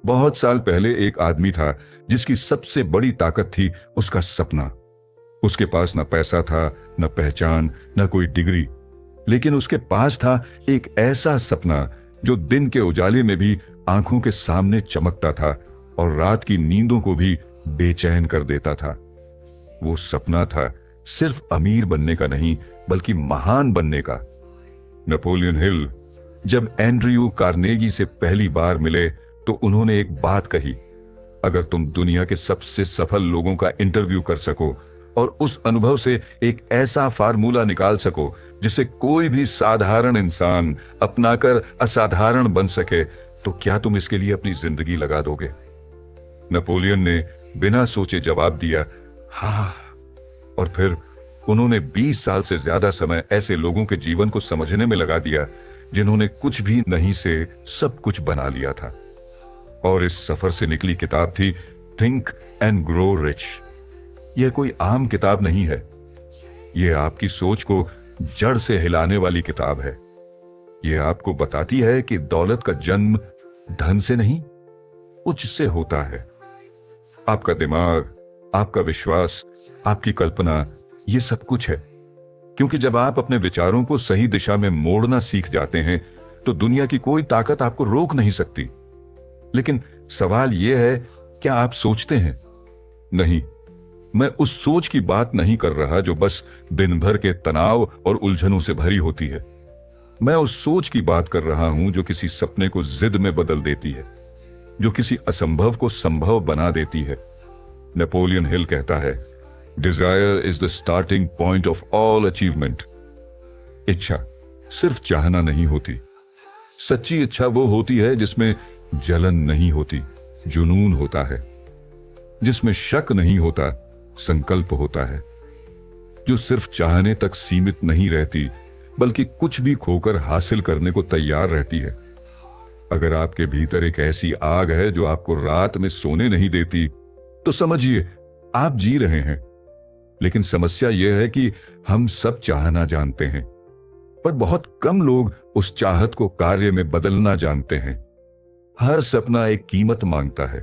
बहुत साल पहले एक आदमी था जिसकी सबसे बड़ी ताकत थी उसका सपना। उसके पास न पैसा था, न पहचान, न कोई डिग्री, लेकिन उसके पास था एक ऐसा सपना जो दिन के उजाले में भी आंखों के सामने चमकता था और रात की नींदों को भी बेचैन कर देता था। वो सपना था सिर्फ अमीर बनने का नहीं, बल्कि महान बनने का। नेपोलियन हिल जब एंड्रयू कार्नेगी से पहली बार मिले तो उन्होंने एक बात कही, अगर तुम दुनिया के सबसे सफल लोगों का इंटरव्यू कर सको और उस अनुभव से एक ऐसा फार्मूला निकाल सको जिसे कोई भी साधारण इंसान अपनाकर असाधारण बन सके, तो क्या तुम इसके लिए अपनी जिंदगी लगा दोगे? नेपोलियन ने बिना सोचे जवाब दिया, हाँ। और फिर उन्होंने 20 साल से ज्यादा समय ऐसे लोगों के जीवन को समझने में लगा दिया जिन्होंने कुछ भी नहीं से सब कुछ बना लिया था। और इस सफर से निकली किताब थी थिंक एंड ग्रो रिच। यह कोई आम किताब नहीं है, यह आपकी सोच को जड़ से हिलाने वाली किताब है। यह आपको बताती है कि दौलत का जन्म धन से नहीं, उच्च से होता है। आपका दिमाग, आपका विश्वास, आपकी कल्पना, यह सब कुछ है। क्योंकि जब आप अपने विचारों को सही दिशा में मोड़ना सीख जाते हैं तो दुनिया की कोई ताकत आपको रोक नहीं सकती। लेकिन सवाल यह है, क्या आप सोचते हैं? नहीं, मैं उस सोच की बात नहीं कर रहा जो बस दिन भर के तनाव और उलझनों से भरी होती है। मैं उस सोच की बात कर रहा हूं जो किसी सपने को जिद में बदल देती है, जो किसी असंभव को संभव बना देती है। नेपोलियन हिल कहता है, desire is the starting point of all achievement. इच्छा सिर्फ चाहना नहीं होती। सच्ची इच्छा वो होती है जिसमें जलन नहीं होती, जुनून होता है, जिसमें शक नहीं होता, संकल्प होता है, जो सिर्फ चाहने तक सीमित नहीं रहती बल्कि कुछ भी खोकर हासिल करने को तैयार रहती है। अगर आपके भीतर एक ऐसी आग है जो आपको रात में सोने नहीं देती, तो समझिए आप जी रहे हैं। लेकिन समस्या यह है कि हम सब चाहना जानते हैं, पर बहुत कम लोग उस चाहत को कार्य में बदलना जानते हैं। हर सपना एक कीमत मांगता है,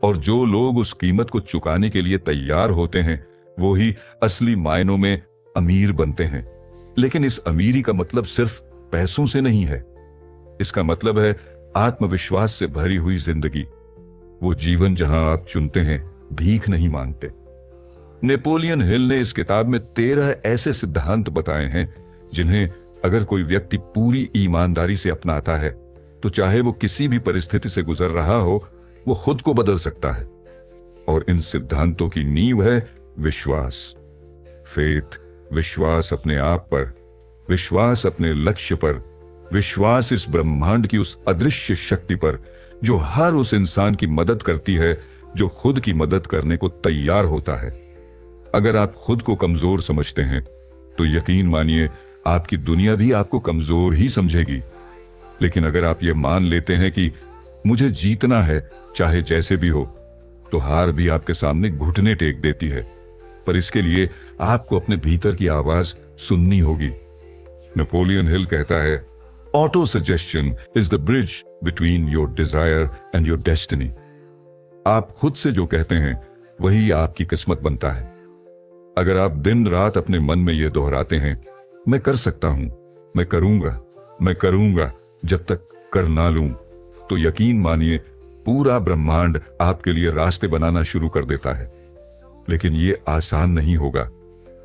और जो लोग उस कीमत को चुकाने के लिए तैयार होते हैं वो ही असली मायनों में अमीर बनते हैं। लेकिन इस अमीरी का मतलब सिर्फ पैसों से नहीं है। इसका मतलब है आत्मविश्वास से भरी हुई जिंदगी, वो जीवन जहां आप चुनते हैं, भीख नहीं मांगते। नेपोलियन हिल ने इस किताब में 13 ऐसे सिद्धांत बताए हैं जिन्हें अगर कोई व्यक्ति पूरी ईमानदारी से अपनाता है तो चाहे वो किसी भी परिस्थिति से गुजर रहा हो, वो खुद को बदल सकता है। और इन सिद्धांतों की नींव है विश्वास, फेथ, विश्वास अपने आप पर, विश्वास अपने लक्ष्य पर, विश्वास इस ब्रह्मांड की उस अदृश्य शक्ति पर जो हर उस इंसान की मदद करती है जो खुद की मदद करने को तैयार होता है। अगर आप खुद को कमजोर समझते हैं तो यकीन मानिए आपकी दुनिया भी आपको कमजोर ही समझेगी। लेकिन अगर आप ये मान लेते हैं कि मुझे जीतना है चाहे जैसे भी हो, तो हार भी आपके सामने घुटने टेक देती है। पर इसके लिए आपको अपने भीतर की आवाज सुननी होगी। नेपोलियन हिल कहता है, auto suggestion is the bridge between your desire and your destiny. आप खुद से जो कहते हैं वही आपकी किस्मत बनता है। अगर आप दिन रात अपने मन में यह दोहराते हैं, मैं कर सकता हूं, मैं करूंगा, मैं करूंगा, जब तक कर ना लूं, तो यकीन मानिए पूरा ब्रह्मांड आपके लिए रास्ते बनाना शुरू कर देता है। लेकिन यह आसान नहीं होगा।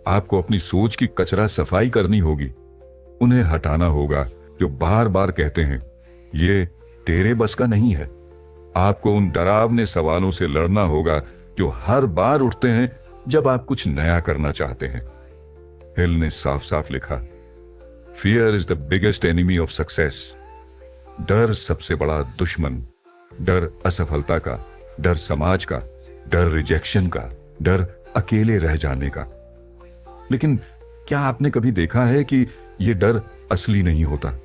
आपको अपनी सोच की कचरा सफाई करनी होगी। उन्हें हटाना होगा जो बार बार कहते हैं ये तेरे बस का नहीं है। आपको उन डरावने सवालों से लड़ना होगा जो हर बार उठते हैं जब आप कुछ नया करना चाहते हैं। हिल ने साफ साफ लिखा, fear is the biggest enemy of success. डर सबसे बड़ा दुश्मन। डर असफलता का, डर समाज का, डर रिजेक्शन का, डर अकेले रह जाने का। लेकिन क्या आपने कभी देखा है कि यह डर असली नहीं होता?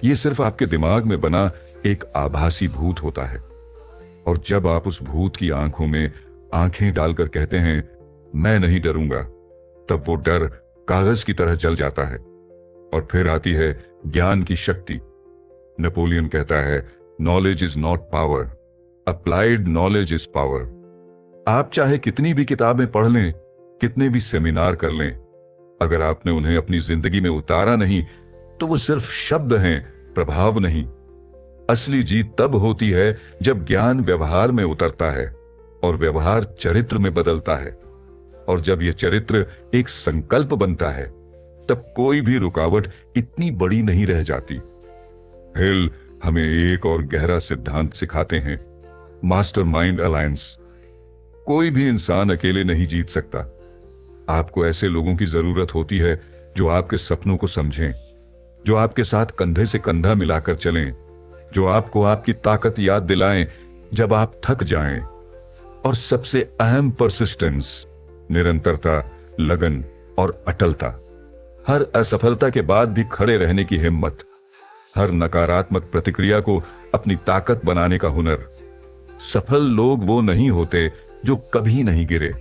यह सिर्फ आपके दिमाग में बना एक आभासी भूत होता है। और जब आप उस भूत की आंखों में आंखें डालकर कहते हैं मैं नहीं डरूंगा, तब वो डर कागज की तरह जल जाता है। और फिर आती है ज्ञान की शक्ति। नेपोलियन कहता है, knowledge is not power, applied knowledge is power. आप चाहे कितनी भी किताबें पढ़ लें, कितने भी सेमिनार कर लें, अगर आपने उन्हें अपनी जिंदगी में उतारा नहीं तो वो सिर्फ शब्द हैं, प्रभाव नहीं। असली जीत तब होती है जब ज्ञान व्यवहार में उतरता है और व्यवहार चरित्र में बदलता है, और जब यह चरित्र एक संकल्प बनता है तब कोई भी रुकावट इतनी बड़ी नहीं रह जाती। हिल हमें एक और गहरा सिद्धांत सिखाते हैं, मास्टरमाइंड अलायंस। कोई भी इंसान अकेले नहीं जीत सकता। आपको ऐसे लोगों की जरूरत होती है जो आपके सपनों को समझें, जो आपके साथ कंधे से कंधा मिलाकर चलें, जो आपको आपकी ताकत याद दिलाएं जब आप थक जाएं, और सबसे अहम परसिस्टेंस, निरंतरता, लगन और अटलता। हर असफलता के बाद भी खड़े रहने की हिम्मत, हर नकारात्मक प्रतिक्रिया को अपनी ताकत बनाने का हुनर। सफल लोग वो नहीं होते जो कभी नहीं गिरे,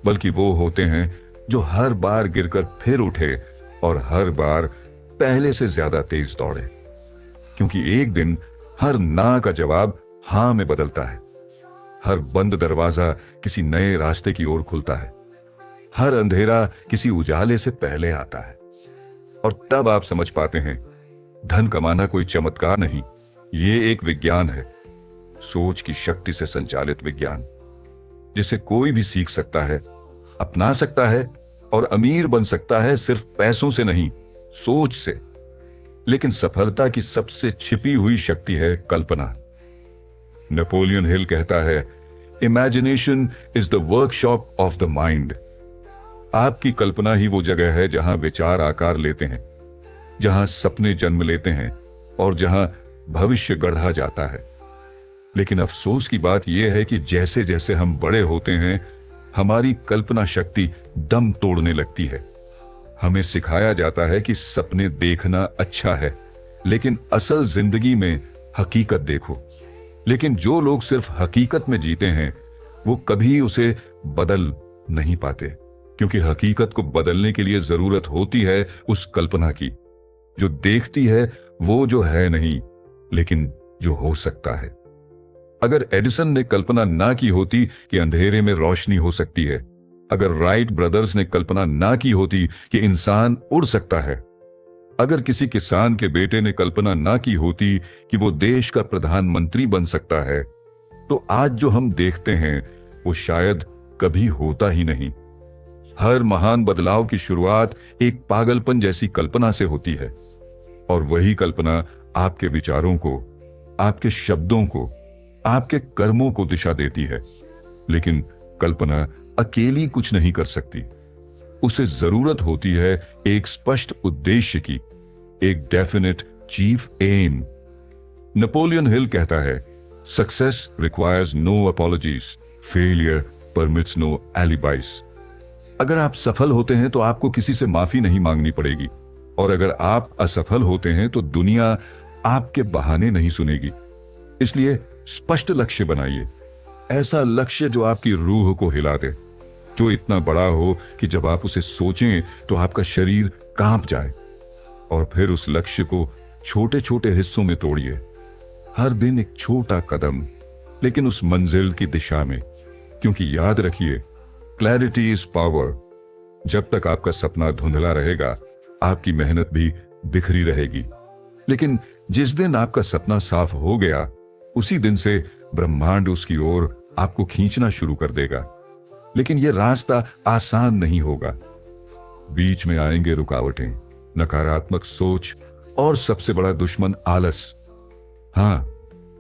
बल्कि वो होते हैं जो हर बार गिरकर फिर उठे और हर बार पहले से ज्यादा तेज दौड़े। क्योंकि एक दिन हर ना का जवाब हां में बदलता है, हर बंद दरवाजा किसी नए रास्ते की ओर खुलता है, हर अंधेरा किसी उजाले से पहले आता है। और तब आप समझ पाते हैं, धन कमाना कोई चमत्कार नहीं, ये एक विज्ञान है, सोच की शक्ति से संचालित विज्ञान, जिसे कोई भी सीख सकता है, अपना सकता है और अमीर बन सकता है, सिर्फ पैसों से नहीं, सोच से। लेकिन सफलता की सबसे छिपी हुई शक्ति है कल्पना। नेपोलियन हिल कहता है, imagination is the workshop of the mind. आपकी कल्पना ही वो जगह है जहां विचार आकार लेते हैं, जहां सपने जन्म लेते हैं और जहां भविष्य गढ़ा जाता है। लेकिन अफसोस की बात यह है कि जैसे जैसे हम बड़े होते हैं, हमारी कल्पना शक्ति दम तोड़ने लगती है। हमें सिखाया जाता है कि सपने देखना अच्छा है, लेकिन असल जिंदगी में हकीकत देखो। लेकिन जो लोग सिर्फ हकीकत में जीते हैं, वो कभी उसे बदल नहीं पाते, क्योंकि हकीकत को बदलने के लिए जरूरत होती है उस कल्पना की, जो देखती है वो जो है नहीं, लेकिन जो हो सकता है। अगर एडिसन ने कल्पना ना की होती कि अंधेरे में रोशनी हो सकती है, अगर राइट ब्रदर्स ने कल्पना ना की होती कि इंसान उड़ सकता है, अगर किसी किसान के बेटे ने कल्पना ना की होती कि वो देश का प्रधानमंत्री बन सकता है, तो आज जो हम देखते हैं वो शायद कभी होता ही नहीं। हर महान बदलाव की शुरुआत एक पागलपन जैसी कल्पना से होती है, और वही कल्पना आपके विचारों को, आपके शब्दों को, आपके कर्मों को दिशा देती है। लेकिन कल्पना अकेली कुछ नहीं कर सकती, उसे जरूरत होती है एक स्पष्ट उद्देश्य की, एक definite chief aim. Napoleon Hill कहता है, success requires no apologies, failure permits no alibis. अगर आप सफल होते हैं तो आपको किसी से माफी नहीं मांगनी पड़ेगी, और अगर आप असफल होते हैं तो दुनिया आपके बहाने नहीं सुनेगी। इसलिए स्पष्ट लक्ष्य बनाइए, ऐसा लक्ष्य जो आपकी रूह को हिला दे, जो इतना बड़ा हो कि जब आप उसे सोचें तो आपका शरीर कांप जाए। और फिर उस लक्ष्य को छोटे छोटे हिस्सों में तोड़िए, हर दिन एक छोटा कदम, लेकिन उस मंजिल की दिशा में। क्योंकि याद रखिए, क्लैरिटी इज पावर। जब तक आपका सपना धुंधला रहेगा, आपकी मेहनत भी बिखरी रहेगी। लेकिन जिस दिन आपका सपना साफ हो गया, उसी दिन से ब्रह्मांड उसकी ओर आपको खींचना शुरू कर देगा। लेकिन यह रास्ता आसान नहीं होगा। बीच में आएंगे रुकावटें, नकारात्मक सोच और सबसे बड़ा दुश्मन आलस। हां,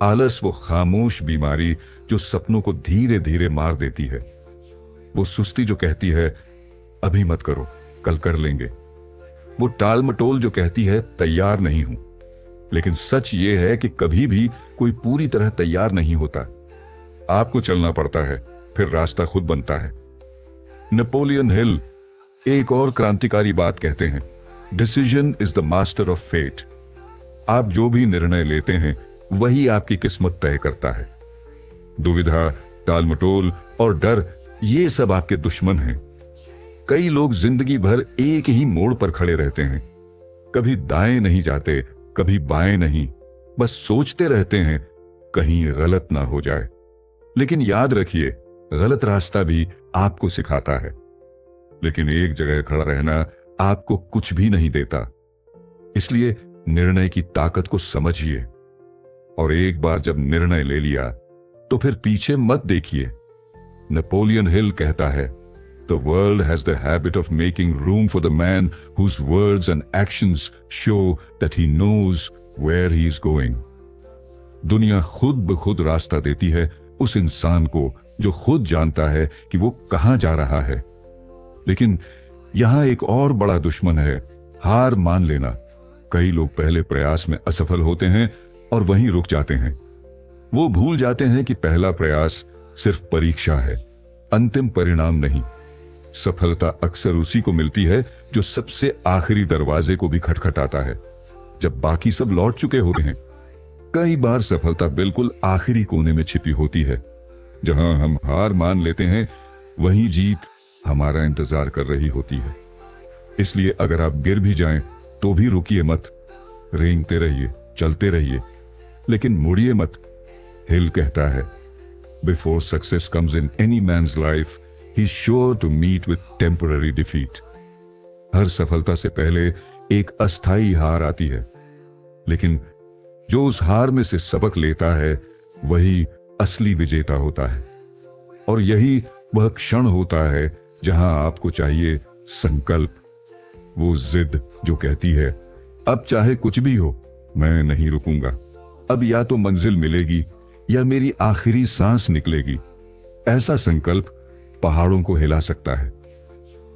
आलस वो खामोश बीमारी जो सपनों को धीरे धीरे मार देती है। वो सुस्ती जो कहती है अभी मत करो, कल कर लेंगे। वो टाल मटोल जो कहती है तैयार नहीं हूं। लेकिन सच ये है कि कभी भी कोई पूरी तरह तैयार नहीं होता। आपको चलना पड़ता है, फिर रास्ता खुद बनता है। नेपोलियन हिल एक और क्रांतिकारी बात कहते हैं, decision is the master of fate. आप जो भी निर्णय लेते हैं वही आपकी किस्मत तय करता है। दुविधा, टालमटोल और डर, ये सब आपके दुश्मन हैं। कई लोग जिंदगी भर एक ही मोड़ पर खड़े रहते हैं, कभी दाएं नहीं जाते, कभी बाएं नहीं, बस सोचते रहते हैं कहीं गलत ना हो जाए। लेकिन याद रखिए, गलत रास्ता भी आपको सिखाता है, लेकिन एक जगह खड़ा रहना आपको कुछ भी नहीं देता। इसलिए निर्णय की ताकत को समझिए, और एक बार जब निर्णय ले लिया तो फिर पीछे मत देखिए। नेपोलियन हिल कहता है, The world has the habit of making room for the man whose words and actions show that he knows where he is going. दुनिया खुद ब खुद रास्ता देती है उस इंसान को जो खुद जानता है कि वो कहां जा रहा है। लेकिन यहां एक और बड़ा दुश्मन है, हार मान लेना। कई लोग पहले प्रयास में असफल होते हैं और वहीं रुक जाते हैं। वो भूल जाते हैं कि पहला प्रयास सिर्फ परीक्षा है, अंतिम परिणाम नहीं। सफलता अक्सर उसी को मिलती है जो सबसे आखिरी दरवाजे को भी खटखटाता है, जब बाकी सब लौट चुके होते हैं। कई बार सफलता बिल्कुल आखिरी कोने में छिपी होती है। जहां हम हार मान लेते हैं, वहीं जीत हमारा इंतजार कर रही होती है। इसलिए अगर आप गिर भी जाएं तो भी रुकिए मत, रेंगते रहिए, चलते रहिए, लेकिन मुड़िए मत। हिल कहता है, before success comes in any man's life, he is sure to meet with temporary defeat. हर सफलता से पहले एक अस्थाई हार आती है, लेकिन जो उस हार में से सबक लेता है वही असली विजेता होता है। और यही वह क्षण होता है जहां आपको चाहिए संकल्प, वो जिद जो कहती है, अब चाहे कुछ भी हो मैं नहीं रुकूंगा। अब या तो मंजिल मिलेगी या मेरी आखिरी सांस निकलेगी। ऐसा संकल्प पहाड़ों को हिला सकता है।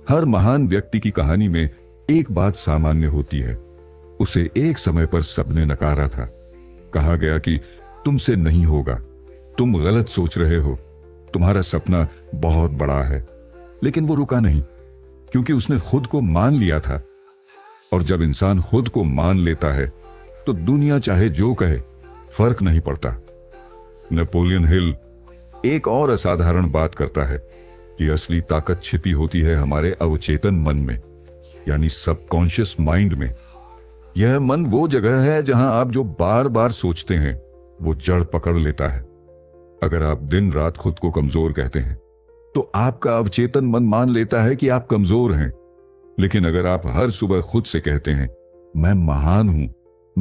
हर महान व्यक्ति की कहानी में एक बात सामान्य होती है, उसे एक समय पर सबने नकारा था। कहा गया कि तुमसे नहीं होगा, तुम गलत सोच रहे हो, तुम्हारा सपना बहुत बड़ा है। लेकिन वो रुका नहीं, क्योंकि उसने खुद को मान लिया था। और जब इंसान खुद को मान लेता है तो दुनिया चाहे जो कहे फर्क नहीं पड़ता। नेपोलियन हिल एक और असाधारण बात करता है कि असली ताकत छिपी होती है हमारे अवचेतन मन में, यानी सबकॉन्शियस माइंड में। यह मन वो जगह है जहां आप जो बार बार सोचते हैं वो जड़ पकड़ लेता है। अगर आप दिन रात खुद को कमजोर कहते हैं तो आपका अवचेतन मन मान लेता है कि आप कमजोर हैं। लेकिन अगर आप हर सुबह खुद से कहते हैं, मैं महान हूं,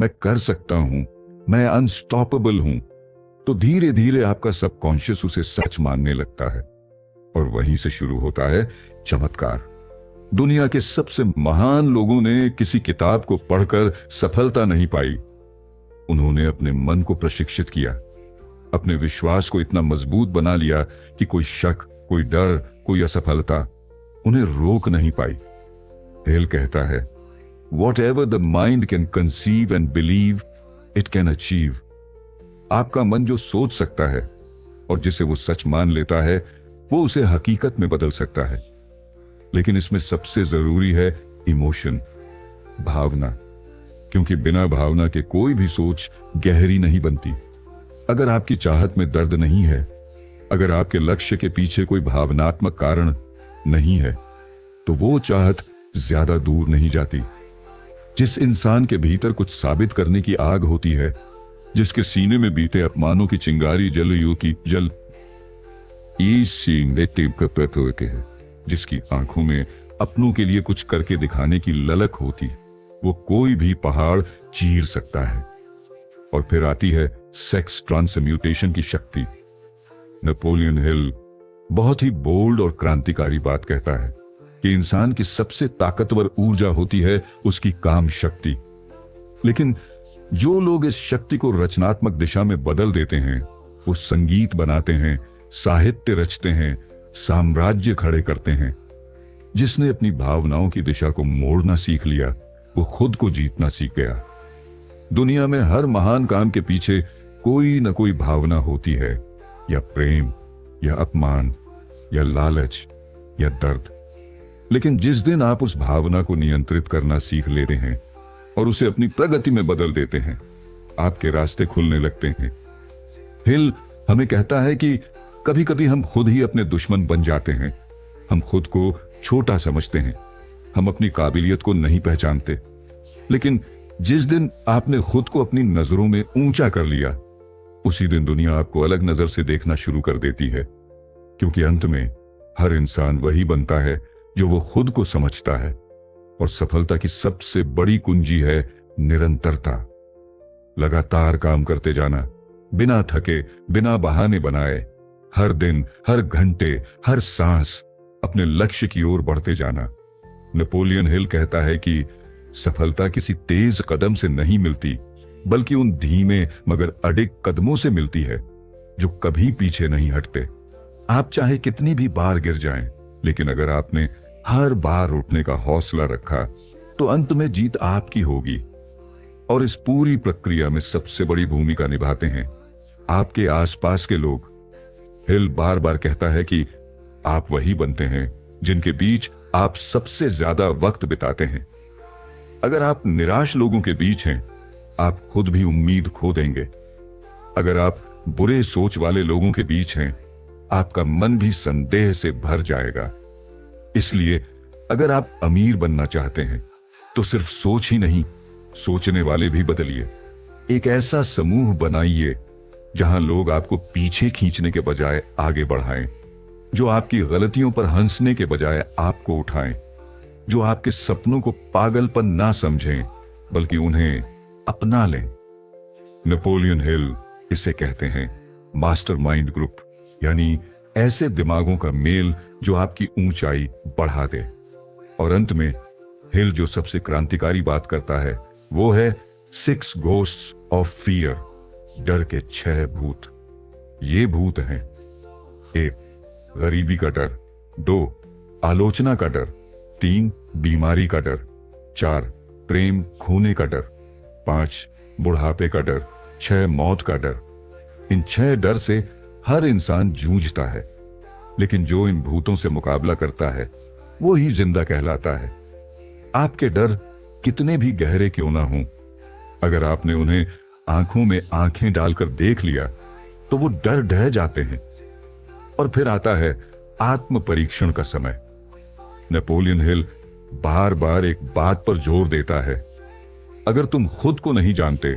मैं कर सकता हूं, मैं अनस्टॉपेबल हूं, तो धीरे धीरे आपका सबकॉन्शियस उसे सच मानने लगता है। और वहीं से शुरू होता है चमत्कार। दुनिया के सबसे महान लोगों ने किसी किताब को पढ़कर सफलता नहीं पाई। उन्होंने अपने मन को प्रशिक्षित किया, अपने विश्वास को इतना मजबूत बना लिया कि कोई शक, कोई डर, कोई असफलता उन्हें रोक नहीं पाई। हेल कहता है, Whatever the mind can conceive and believe, it can achieve. आपका मन जो सोच सकता है और जिसे वो सच मान लेता है, वो उसे हकीकत में बदल सकता है। लेकिन इसमें सबसे जरूरी है इमोशन, भावना, क्योंकि बिना भावना के कोई भी सोच गहरी नहीं बनती। अगर आपकी चाहत में दर्द नहीं है, अगर आपके लक्ष्य के पीछे कोई भावनात्मक कारण नहीं है, तो वो चाहत ज्यादा दूर नहीं जाती। जिस इंसान के भीतर कुछ साबित करने की आग होती है, जिसके सीने में बीते अपमानों की चिंगारी जलयुग की जल होते हैं, जिसकी आंखों में अपनों के लिए कुछ करके दिखाने की ललक होती है, वो कोई भी पहाड़ चीर सकता है। और फिर आती है सेक्स ट्रांसम्यूटेशन की शक्ति। नेपोलियन हिल बहुत ही बोल्ड और क्रांतिकारी बात कहता है कि इंसान की सबसे ताकतवर ऊर्जा होती है उसकी काम शक्ति। लेकिन जो लोग इस शक्ति को रचनात्मक दिशा में बदल देते हैं, वो संगीत बनाते हैं, साहित्य रचते हैं, साम्राज्य खड़े करते हैं। जिसने अपनी भावनाओं की दिशा को मोड़ना सीख लिया, वो खुद को जीतना सीख गया। दुनिया में हर महान काम के पीछे कोई न कोई भावना होती है, या प्रेम, या अपमान, या लालच, या दर्द। लेकिन जिस दिन आप उस भावना को नियंत्रित करना सीख लेते हैं और उसे अपनी प्रगति में बदल देते हैं, आपके रास्ते खुलने लगते हैं। हिल हमें कहता है कि कभी कभी हम खुद ही अपने दुश्मन बन जाते हैं। हम खुद को छोटा समझते हैं, हम अपनी काबिलियत को नहीं पहचानते। लेकिन जिस दिन आपने खुद को अपनी नजरों में ऊंचा कर लिया, उसी दिन दुनिया आपको अलग नजर से देखना शुरू कर देती है, क्योंकि अंत में हर इंसान वही बनता है जो वो खुद को समझता है। और सफलता की सबसे बड़ी कुंजी है निरंतरता। लगातार काम करते जाना, बिना थके, बिना बहाने बनाए, हर दिन, हर घंटे, हर सांस अपने लक्ष्य की ओर बढ़ते जाना। नेपोलियन हिल कहता है कि सफलता किसी तेज कदम से नहीं मिलती, बल्कि उन धीमे मगर अडिग कदमों से मिलती है जो कभी पीछे नहीं हटते। आप चाहे कितनी भी बार गिर जाएं, लेकिन अगर आपने हर बार उठने का हौसला रखा तो अंत में जीत आपकी होगी। और इस पूरी प्रक्रिया में सबसे बड़ी भूमिका निभाते हैं आपके आसपास के लोग। हिल बार बार कहता है कि आप वही बनते हैं जिनके बीच आप सबसे ज्यादा वक्त बिताते हैं। अगर आप निराश लोगों के बीच हैं, आप खुद भी उम्मीद खो देंगे। अगर आप बुरे सोच वाले लोगों के बीच हैं, आपका मन भी संदेह से भर जाएगा। इसलिए अगर आप अमीर बनना चाहते हैं तो सिर्फ सोच ही नहीं, सोचने वाले भी बदलिए। एक ऐसा समूह बनाइए जहां लोग आपको पीछे खींचने के बजाय आगे बढ़ाएं, जो आपकी गलतियों पर हंसने के बजाय आपको उठाएं, जो आपके सपनों को पागलपन ना समझें बल्कि उन्हें अपना लें। नेपोलियन हिल इसे कहते हैं मास्टरमाइंड ग्रुप, यानी ऐसे दिमागों का मेल जो आपकी ऊंचाई बढ़ा दे। और अंत में हिल जो सबसे क्रांतिकारी बात करता है वो है 6 घोस्ट्स ऑफ फियर, डर के 6 भूत। ये भूत हैं: 1 गरीबी का डर, 2 आलोचना का डर, 3 बीमारी का डर, 4 प्रेम खोने का डर, 5 बुढ़ापे का डर, 6 मौत का डर। इन 6 डर से हर इंसान जूझता है, लेकिन जो इन भूतों से मुकाबला करता है वो ही जिंदा कहलाता है। आपके डर कितने भी गहरे क्यों ना हों, अगर आपने उन्हें आंखों में आंखें डालकर देख लिया तो वो डर ढह जाते हैं। और फिर आता है आत्म परीक्षण का समय। नेपोलियन हिल बार बार एक बात पर जोर देता है: अगर तुम खुद को नहीं जानते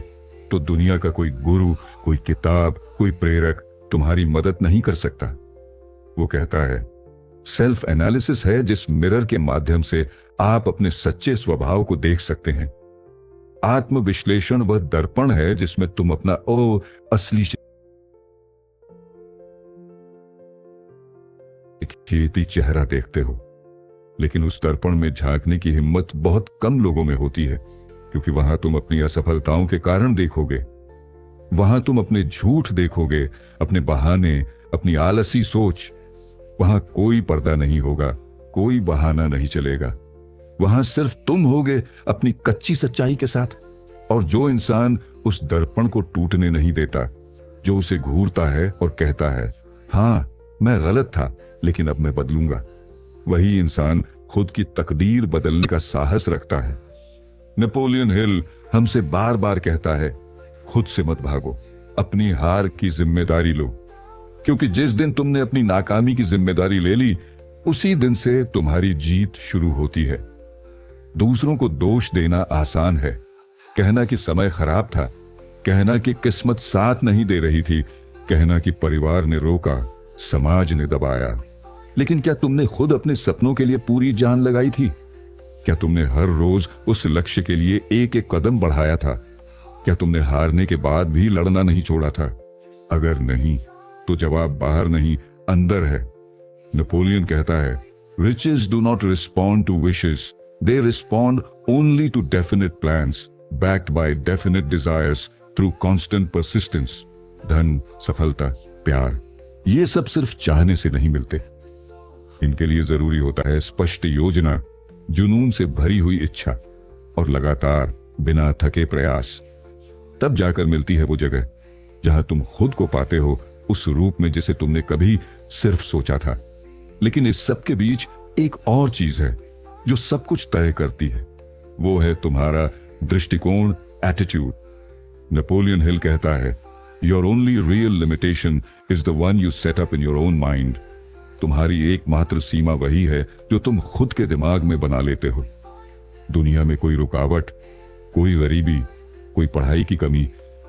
तो दुनिया का कोई गुरु, कोई किताब, कोई प्रेरक तुम्हारी मदद नहीं कर सकता। वो कहता है सेल्फ एनालिसिस है जिस मिरर के माध्यम से आप अपने सच्चे स्वभाव को देख सकते हैं। आत्म विश्लेषण वह दर्पण है जिसमें तुम अपना असली खेती चेहरा देखते हो। लेकिन उस दर्पण में झांकने की हिम्मत बहुत कम लोगों में होती है, क्योंकि वहां तुम अपनी असफलताओं के कारण देखोगे, वहां तुम अपने झूठ देखोगे, अपने बहाने, अपनी आलसी सोच। वहां कोई पर्दा नहीं होगा, कोई बहाना नहीं चलेगा। वहां सिर्फ तुम होगे अपनी कच्ची सच्चाई के साथ। और जो इंसान उस दर्पण को टूटने नहीं देता, जो उसे घूरता है और कहता है हां मैं गलत था लेकिन अब मैं बदलूंगा, वही इंसान खुद की तकदीर बदलने का साहस रखता है। नेपोलियन हिल हमसे बार बार कहता है खुद से मत भागो, अपनी हार की जिम्मेदारी लो, क्योंकि जिस दिन तुमने अपनी नाकामी की जिम्मेदारी ले ली उसी दिन से तुम्हारी जीत शुरू होती है। दूसरों को दोष देना आसान है, कहना कि समय खराब था, कहना कि किस्मत साथ नहीं दे रही थी, कहना कि परिवार ने रोका, समाज ने दबाया। लेकिन क्या तुमने खुद अपने सपनों के लिए पूरी जान लगाई थी? क्या तुमने हर रोज उस लक्ष्य के लिए एक एक कदम बढ़ाया था? क्या तुमने हारने के बाद भी लड़ना नहीं छोड़ा था? अगर नहीं तो जवाब बाहर नहीं अंदर है। नेपोलियन कहता है riches do not respond to wishes, they respond only to definite plans backed by definite desires through constant persistence. धन, सफलता, प्यार, ये सब सिर्फ चाहने से नहीं मिलते। इनके लिए जरूरी होता है स्पष्ट योजना, जुनून से भरी हुई इच्छा और लगातार बिना थके प्रयास। तब जाकर मिलती है वो जगह जहां तुम खुद को पाते हो उस रूप में जिसे तुमने कभी सिर्फ सोचा था। लेकिन इस सब के बीच एक और चीज है जो सब कुछ तय करती है, वो है तुम्हारा दृष्टिकोण, एटीट्यूड। नेपोलियन हिल कहता है your only real limitation is the one you set up in your own mind. तुम्हारी एकमात्र सीमा वही है जो तुम खुद के दिमाग में बना लेते हो। दुनिया में कोई रुकावट, कोई गरीबी, कोई पढ़ाई की कमी,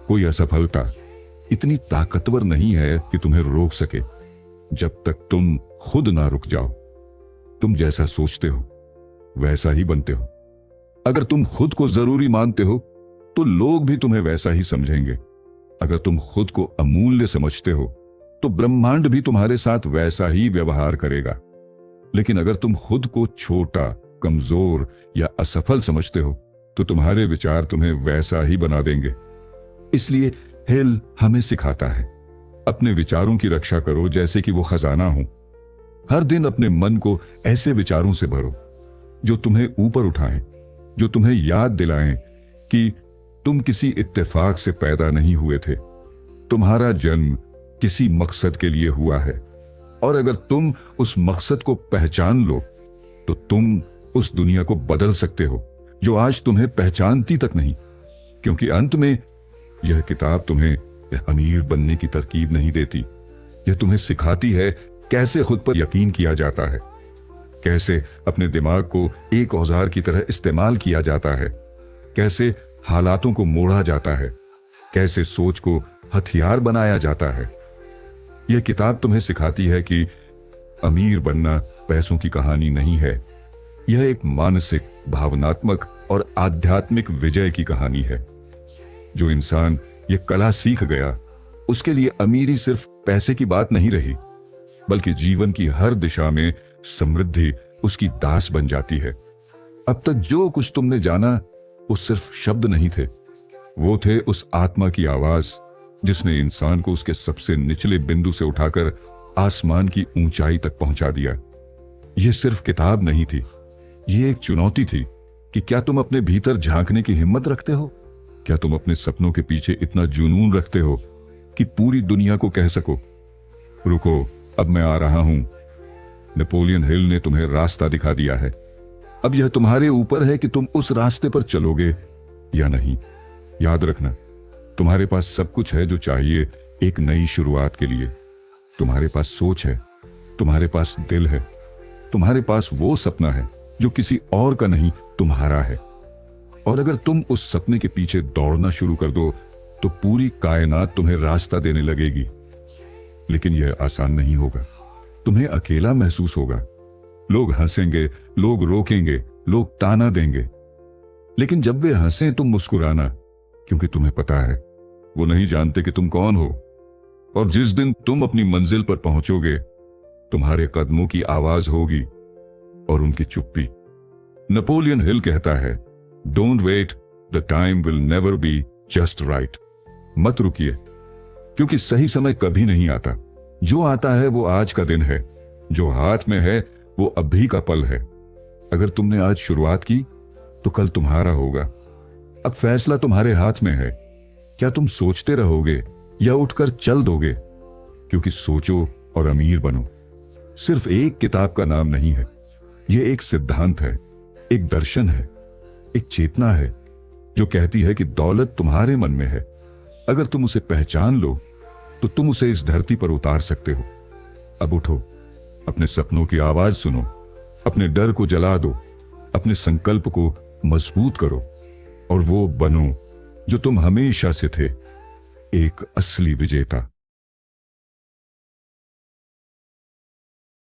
कोई असफलता, इतनी ताकतवर नहीं है कि तुम्हें रोक सके जब तक तुम खुद ना रुक जाओ। तुम जैसा सोचते हो वैसा ही बनते हो। अगर तुम खुद को जरूरी मानते हो तो लोग भी तुम्हें वैसा ही समझेंगे। अगर तुम खुद को अमूल्य समझते हो तो ब्रह्मांड भी तुम्हारे साथ वैसा ही व्यवहार करेगा। लेकिन अगर तुम खुद को छोटा, कमजोर या असफल समझते हो तो तुम्हारे विचार तुम्हें वैसा ही बना देंगे। इसलिए हिल हमें सिखाता है, अपने विचारों की रक्षा करो जैसे कि वो खजाना हो। हर दिन अपने मन को ऐसे विचारों से भरो जो तुम्हें ऊपर उठाएं, जो तुम्हें याद दिलाएं कि तुम किसी इत्तेफाक से पैदा नहीं हुए थे। तुम्हारा जन्म किसी मकसद के लिए हुआ है, और अगर तुम उस मकसद को पहचान लो तो तुम उस दुनिया को बदल सकते हो जो आज तुम्हें पहचानती तक नहीं। क्योंकि अंत में यह किताब तुम्हें अमीर बनने की तरकीब नहीं देती। यह तुम्हें सिखाती है कैसे खुद पर यकीन किया जाता है, कैसे अपने दिमाग को एक औजार की तरह इस्तेमाल किया जाता है, कैसे हालातों को मोड़ा जाता है, कैसे सोच को हथियार बनाया जाता है। यह किताब तुम्हें सिखाती है कि अमीर बनना पैसों की कहानी नहीं है। यह एक मानसिक, भावनात्मक और आध्यात्मिक विजय की कहानी है। जो इंसान यह कला सीख गया उसके लिए अमीरी सिर्फ पैसे की बात नहीं रही, बल्कि जीवन की हर दिशा में समृद्धि उसकी दास बन जाती है। अब तक जो कुछ तुमने जाना वो सिर्फ शब्द नहीं थे, वो थे उस आत्मा की आवाज जिसने इंसान को उसके सबसे निचले बिंदु से उठाकर आसमान की ऊंचाई तक पहुंचा दिया। यह सिर्फ किताब नहीं थी, यह एक चुनौती थी कि क्या तुम अपने भीतर झांकने की हिम्मत रखते हो? क्या तुम अपने सपनों के पीछे इतना जुनून रखते हो कि पूरी दुनिया को कह सको, रुको अब मैं आ रहा हूं। नेपोलियन हिल ने तुम्हें रास्ता दिखा दिया है। अब यह तुम्हारे ऊपर है कि तुम उस रास्ते पर चलोगे या नहीं। याद रखना, तुम्हारे पास सब कुछ है जो चाहिए एक नई शुरुआत के लिए। तुम्हारे पास सोच है, तुम्हारे पास दिल है, तुम्हारे पास वो सपना है जो किसी और का नहीं, तुम्हारा है। और अगर तुम उस सपने के पीछे दौड़ना शुरू कर दो तो पूरी कायनात तुम्हें रास्ता देने लगेगी। लेकिन यह आसान नहीं होगा, तुम्हें अकेला महसूस होगा। लोग हंसेंगे, लोग रोकेंगे, लोग ताना देंगे। लेकिन जब वे हंसें तुम मुस्कुराना, क्योंकि तुम्हें पता है वो नहीं जानते कि तुम कौन हो। और जिस दिन तुम अपनी मंजिल पर पहुंचोगे तुम्हारे कदमों की आवाज होगी और उनकी चुप्पी। नेपोलियन हिल कहता है, don't wait, the time will never be just right. मत रुकिए, क्योंकि सही समय कभी नहीं आता। जो आता है वो आज का दिन है, जो हाथ में है वो अभी का पल है। अगर तुमने आज शुरुआत की तो कल तुम्हारा होगा। अब फैसला तुम्हारे हाथ में है। क्या तुम सोचते रहोगे या उठकर चल दोगे? क्योंकि सोचो और अमीर बनो सिर्फ एक किताब का नाम नहीं है। यह एक सिद्धांत है, एक दर्शन है, एक चेतना है जो कहती है कि दौलत तुम्हारे मन में है। अगर तुम उसे पहचान लो तो तुम उसे इस धरती पर उतार सकते हो। अब उठो, अपने सपनों की आवाज सुनो, अपने डर को जला दो, अपने संकल्प को मजबूत करो और वो बनो जो तुम हमेशा से थे, एक असली विजेता।